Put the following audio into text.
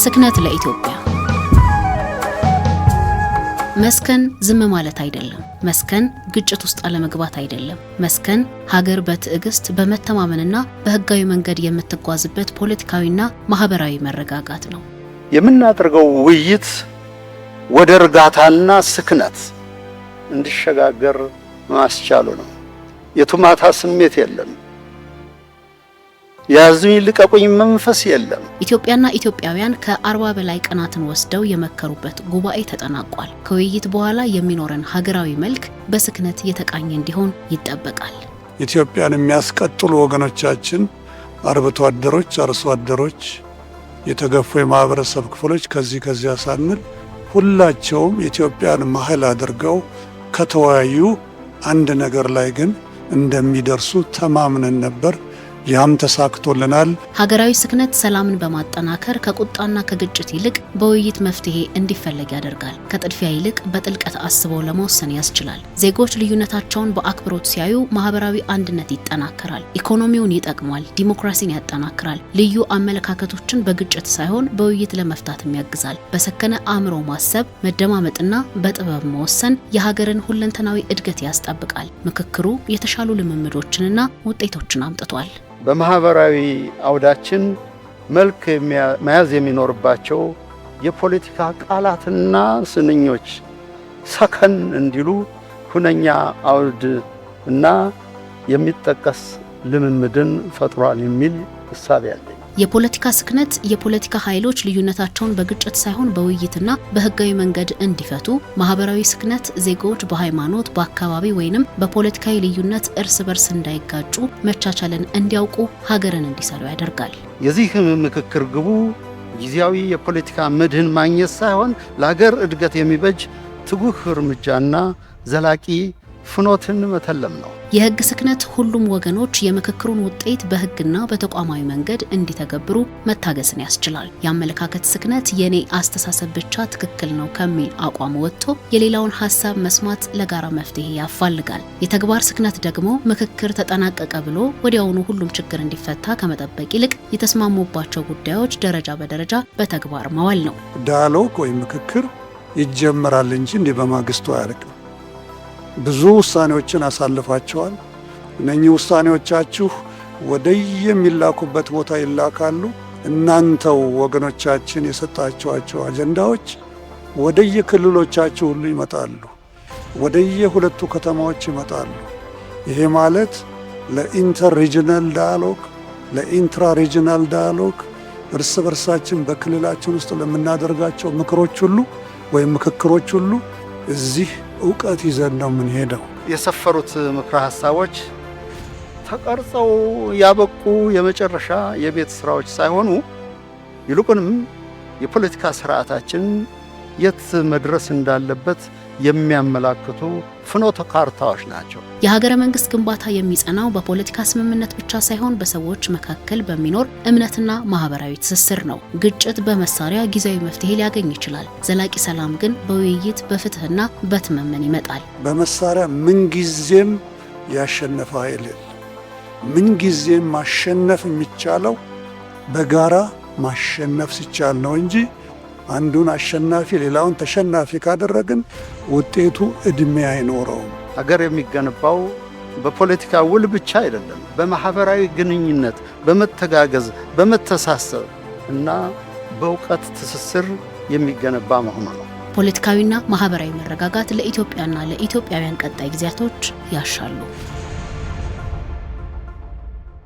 ስክነት ለኢትዮጵያ መስከን ዝም ማለት አይደለም። መስከን ግጭት ውስጥ አለመግባት አይደለም። መስከን ሀገር በትዕግስት በመተማመንና በህጋዊ መንገድ የምትጓዝበት ፖለቲካዊና ማህበራዊ መረጋጋት ነው። የምናደርገው ውይይት ወደ እርጋታና ስክነት እንዲሸጋገር ማስቻሉ ነው። የቱማታ ስሜት የለም። ያዙኝ ልቀቁኝ መንፈስ የለም። ኢትዮጵያና ኢትዮጵያውያን ከ40 በላይ ቀናትን ወስደው የመከሩበት ጉባኤ ተጠናቋል። ከውይይት በኋላ የሚኖረን ሀገራዊ መልክ በስክነት የተቃኘ እንዲሆን ይጠበቃል። ኢትዮጵያን የሚያስቀጥሉ ወገኖቻችን አርብቶ አደሮች፣ አርሶ አደሮች፣ የተገፉ የማህበረሰብ ክፍሎች ከዚያ ሳንል ሁላቸውም ኢትዮጵያን ማህል አድርገው ከተወያዩ አንድ ነገር ላይ ግን እንደሚደርሱ ተማምነን ነበር። ያም ተሳክቶልናል። ሀገራዊ ስክነት ሰላምን በማጠናከር ከቁጣና ከግጭት ይልቅ በውይይት መፍትሄ እንዲፈለግ ያደርጋል። ከጥድፊያ ይልቅ በጥልቀት አስበው ለመወሰን ያስችላል። ዜጎች ልዩነታቸውን በአክብሮት ሲያዩ ማህበራዊ አንድነት ይጠናከራል፣ ኢኮኖሚውን ይጠቅማል፣ ዲሞክራሲን ያጠናክራል። ልዩ አመለካከቶችን በግጭት ሳይሆን በውይይት ለመፍታትም ያግዛል። በሰከነ አእምሮ ማሰብ፣ መደማመጥና በጥበብ መወሰን የሀገርን ሁለንተናዊ እድገት ያስጠብቃል። ምክክሩ የተሻሉ ልምምዶችንና ውጤቶችን አምጥቷል። በማህበራዊ አውዳችን መልክ መያዝ የሚኖርባቸው የፖለቲካ ቃላትና ስንኞች ሰከን እንዲሉ ሁነኛ አውድ እና የሚጠቀስ ልምምድን ፈጥሯል የሚል ሐሳብ ያለኝ። የፖለቲካ ስክነት የፖለቲካ ኃይሎች ልዩነታቸውን በግጭት ሳይሆን በውይይትና በህጋዊ መንገድ እንዲፈቱ፣ ማህበራዊ ስክነት ዜጎች በሃይማኖት፣ በአካባቢ ወይንም በፖለቲካዊ ልዩነት እርስ በርስ እንዳይጋጩ መቻቻልን እንዲያውቁ፣ ሀገርን እንዲሰሩ ያደርጋል። የዚህ ምክክር ግቡ ጊዜያዊ የፖለቲካ መድህን ማግኘት ሳይሆን ለሀገር እድገት የሚበጅ ትጉህ እርምጃና ዘላቂ ፍኖትን መተለም ነው። የህግ ስክነት ሁሉም ወገኖች የምክክሩን ውጤት በህግና በተቋማዊ መንገድ እንዲተገብሩ መታገስን ያስችላል። የአመለካከት ስክነት የኔ አስተሳሰብ ብቻ ትክክል ነው ከሚል አቋም ወጥቶ የሌላውን ሀሳብ መስማት ለጋራ መፍትሄ ያፋልጋል። የተግባር ስክነት ደግሞ ምክክር ተጠናቀቀ ብሎ ወዲያውኑ ሁሉም ችግር እንዲፈታ ከመጠበቅ ይልቅ የተስማሙባቸው ጉዳዮች ደረጃ በደረጃ በተግባር መዋል ነው። ዳያሎግ ወይም ምክክር ይጀምራል እንጂ እንዲህ በማግስቱ አያልቅም። ብዙ ውሳኔዎችን አሳልፋቸዋል። እነኚህ ውሳኔዎቻችሁ ወደየሚላኩበት ቦታ ይላካሉ። እናንተው ወገኖቻችን የሰጣችኋቸው አጀንዳዎች ወደየክልሎቻችሁ ሁሉ ይመጣሉ፣ ወደየሁለቱ ከተማዎች ይመጣሉ። ይሄ ማለት ለኢንተር ሪጅናል ዳያሎግ፣ ለኢንትራ ሪጅናል ዳያሎግ እርስ በርሳችን በክልላችን ውስጥ ለምናደርጋቸው ምክሮች ሁሉ ወይም ምክክሮች ሁሉ እዚህ ዕውቀት ይዘን ነው የምንሄደው። የሰፈሩት ምክረ ሐሳቦች ተቀርጸው ያበቁ የመጨረሻ የቤት ስራዎች ሳይሆኑ ይልቁንም የፖለቲካ ስርዓታችን የት መድረስ እንዳለበት የሚያመላክቱ ፍኖተ ካርታዎች ናቸው። የሀገረ መንግስት ግንባታ የሚጸናው በፖለቲካ ስምምነት ብቻ ሳይሆን በሰዎች መካከል በሚኖር እምነትና ማህበራዊ ትስስር ነው። ግጭት በመሳሪያ ጊዜያዊ መፍትሄ ሊያገኝ ይችላል። ዘላቂ ሰላም ግን በውይይት በፍትህና በትመመን ይመጣል። በመሳሪያ ምንጊዜም ያሸነፈ ኃይል የለም። ምንጊዜም ማሸነፍ የሚቻለው በጋራ ማሸነፍ ሲቻል ነው እንጂ አንዱን አሸናፊ ሌላውን ተሸናፊ ካደረግን ውጤቱ እድሜ አይኖረውም። ሀገር የሚገነባው በፖለቲካ ውል ብቻ አይደለም፣ በማህበራዊ ግንኙነት፣ በመተጋገዝ፣ በመተሳሰብ እና በእውቀት ትስስር የሚገነባ መሆኑ ነው። ፖለቲካዊና ማህበራዊ መረጋጋት ለኢትዮጵያና ለኢትዮጵያውያን ቀጣይ ጊዜያቶች ያሻሉ።